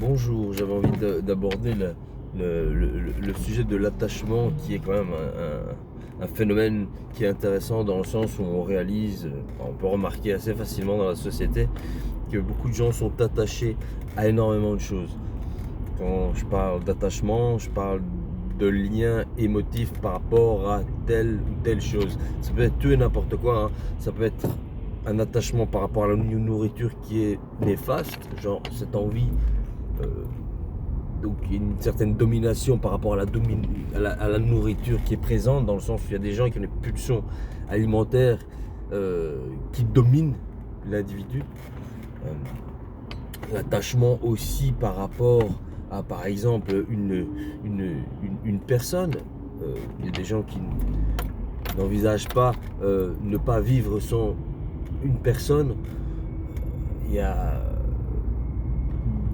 Bonjour, j'avais envie d'aborder le sujet de l'attachement qui est quand même un phénomène qui est intéressant dans le sens où on réalise, on peut remarquer assez facilement dans la société que beaucoup de gens sont attachés à énormément de choses. Quand je parle d'attachement, je parle de lien émotif par rapport à telle ou telle chose. Ça peut être tout et n'importe quoi, hein. Ça peut être un attachement par rapport à la nourriture qui est néfaste, genre cette envie euh, donc une certaine domination par rapport à la nourriture qui est présente, dans le sens où il y a des gens qui ont des pulsions alimentaires qui dominent l'individu. Euh, L'attachement aussi par rapport à, par exemple, une personne. Il y a des gens qui n'envisagent pas ne pas vivre sans une personne. Il y a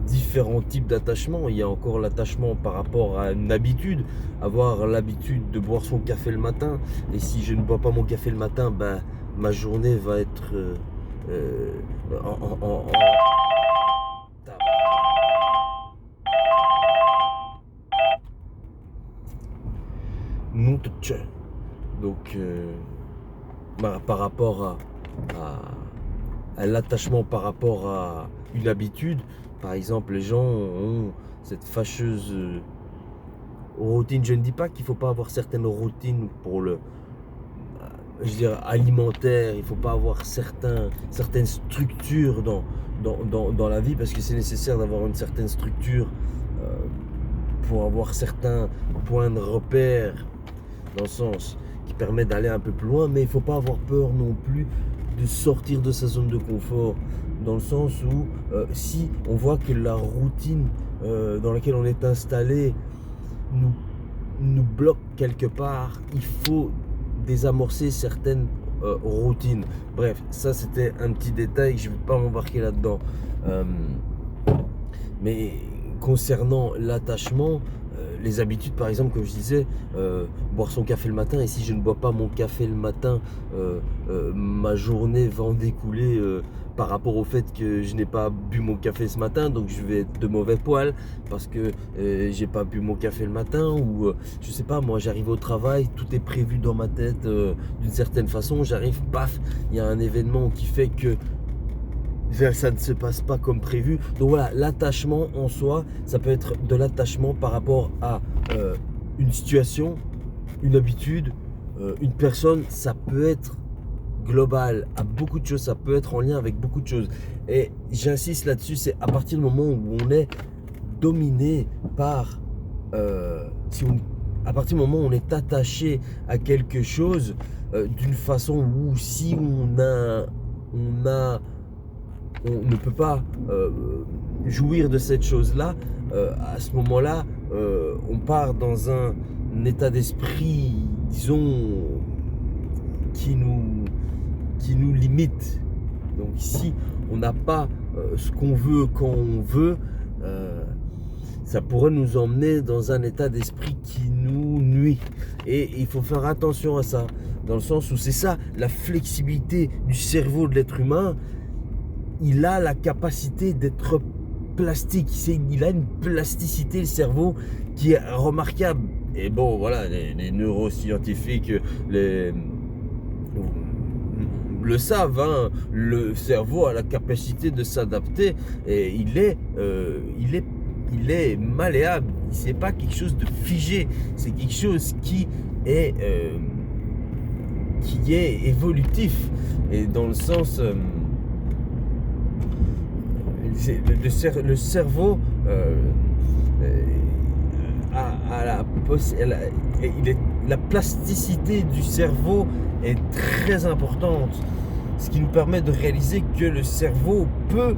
différents types d'attachement. Il y a encore l'attachement par rapport à une habitude, avoir l'habitude de boire son café le matin. Et si je ne bois pas mon café le matin, ben, ma journée va être en non touch. Donc, par rapport à l'attachement par rapport à une habitude, par exemple, les gens ont cette fâcheuse routine. Je ne dis pas qu'il ne faut pas avoir certaines routines pour je dirais, alimentaire. Il ne faut pas avoir certaines structures dans la vie, parce que c'est nécessaire d'avoir une certaine structure pour avoir certains points de repère, dans le sens qui permet d'aller un peu plus loin, mais il ne faut pas avoir peur non plus de sortir de sa zone de confort, dans le sens où si on voit que la routine dans laquelle on est installé nous bloque quelque part, il faut désamorcer certaines routines. Bref, ça c'était un petit détail, je ne vais pas m'embarquer là-dedans. Mais concernant l'attachement, les habitudes, par exemple, comme je disais, boire son café le matin, et si je ne bois pas mon café le matin, ma journée va en découler par rapport au fait que je n'ai pas bu mon café ce matin, donc je vais être de mauvais poil parce que j'ai pas bu mon café le matin, ou je sais pas, moi j'arrive au travail, tout est prévu dans ma tête d'une certaine façon, j'arrive, paf, il y a un événement qui fait que ça ne se passe pas comme prévu. Donc voilà, l'attachement en soi, ça peut être de l'attachement par rapport à une situation, une habitude, une personne. Ça peut être global à beaucoup de choses, ça peut être en lien avec beaucoup de choses. Et j'insiste là-dessus, c'est à partir du moment où on est dominé par... à partir du moment où on est attaché à quelque chose d'une façon où si on ne peut pas jouir de cette chose-là, à ce moment-là, on part dans un état d'esprit, disons, qui nous limite. Donc si on n'a pas ce qu'on veut quand on veut, ça pourrait nous emmener dans un état d'esprit qui nous nuit. Et il faut faire attention à ça, dans le sens où c'est ça, la flexibilité du cerveau de l'être humain. Il a la capacité d'être plastique, il a une plasticité, le cerveau, qui est remarquable. Et bon, voilà, les neuroscientifiques le savent, hein. Le cerveau a la capacité de s'adapter, et il est malléable. C'est pas quelque chose de figé, c'est quelque chose qui est évolutif, et dans le sens le cerveau la plasticité du cerveau est très importante, ce qui nous permet de réaliser que le cerveau peut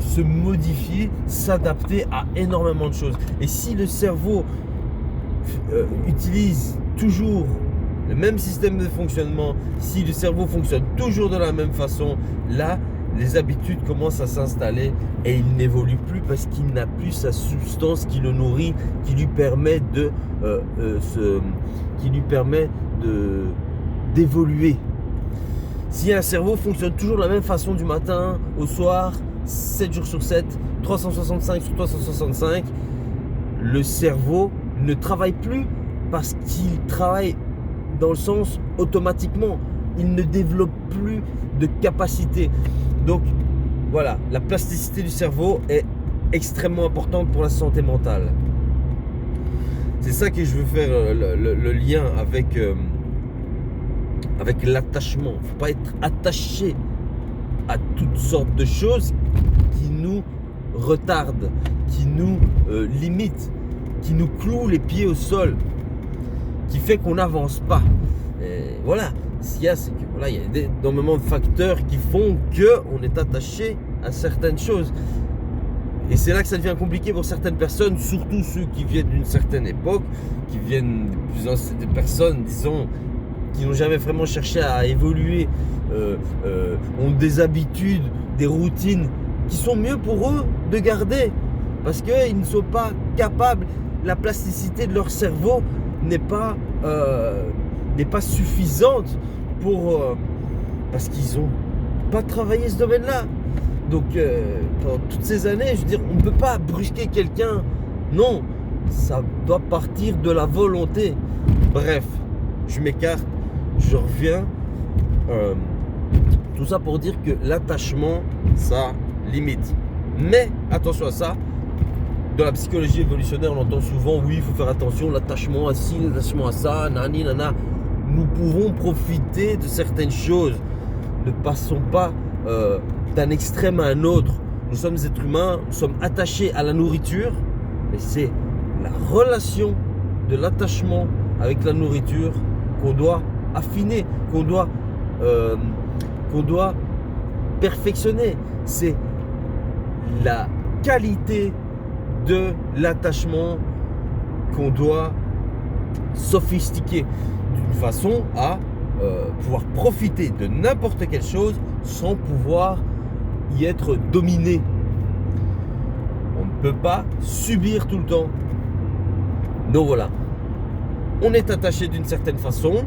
se modifier, s'adapter à énormément de choses. Et si le cerveau utilise toujours le même système de fonctionnement, si le cerveau fonctionne toujours de la même façon, là, les habitudes commencent à s'installer et il n'évolue plus parce qu'il n'a plus sa substance qui le nourrit, qui lui permet d'évoluer. Si un cerveau fonctionne toujours de la même façon du matin au soir, 7 jours sur 7, 365 sur 365, le cerveau ne travaille plus parce qu'il travaille dans le sens automatiquement. Il ne développe plus de capacité. Donc voilà, la plasticité du cerveau est extrêmement importante pour la santé mentale. C'est ça que je veux faire le lien avec l'attachement. Il ne faut pas être attaché à toutes sortes de choses qui nous retardent, qui nous limitent, qui nous clouent les pieds au sol, qui fait qu'on n'avance pas. Et voilà, ce qu'il y a, c'est que voilà, il y a énormément de facteurs qui font qu'on est attaché à certaines choses. Et c'est là que ça devient compliqué pour certaines personnes, surtout ceux qui viennent d'une certaine époque, qui viennent des personnes, disons, qui n'ont jamais vraiment cherché à évoluer, ont des habitudes, des routines qui sont mieux pour eux de garder, parce qu'ils ne sont pas capables, la plasticité de leur cerveau n'est pas suffisante parce qu'ils n'ont pas travaillé ce domaine-là. Donc pendant toutes ces années, je veux dire, on ne peut pas brusquer quelqu'un. Non, ça doit partir de la volonté. Bref, je m'écarte, je reviens. Tout ça pour dire que l'attachement, ça limite. Mais attention à ça. Dans la psychologie évolutionnaire, on entend souvent, oui, il faut faire attention, l'attachement à ci, l'attachement à ça, nani, nana. Nous pouvons profiter de certaines choses. Ne passons pas d'un extrême à un autre. Nous sommes des êtres humains, nous sommes attachés à la nourriture, mais c'est la relation de l'attachement avec la nourriture qu'on doit affiner, qu'on doit perfectionner. C'est la qualité de l'attachement qu'on doit sophistiquer d'une façon à pouvoir profiter de n'importe quelle chose sans pouvoir y être dominé. On ne peut pas subir tout le temps. Donc voilà, on est attaché d'une certaine façon,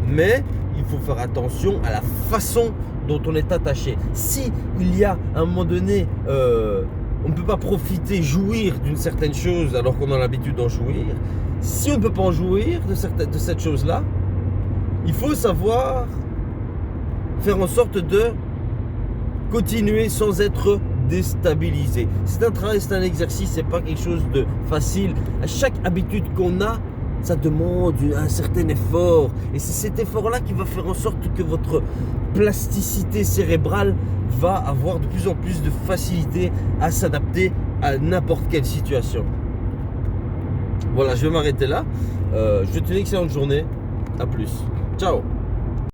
mais il faut faire attention à la façon dont on est attaché. Si il y a à un moment donné, on ne peut pas profiter, jouir d'une certaine chose alors qu'on a l'habitude d'en jouir. Si on ne peut pas en jouir de cette chose-là, il faut savoir faire en sorte de continuer sans être déstabilisé. C'est un travail, c'est un exercice, c'est pas quelque chose de facile. À chaque habitude qu'on a, ça demande un certain effort. Et c'est cet effort-là qui va faire en sorte que votre plasticité cérébrale va avoir de plus en plus de facilité à s'adapter à n'importe quelle situation. Voilà, je vais m'arrêter là. Je te souhaite une excellente journée. A plus. Ciao.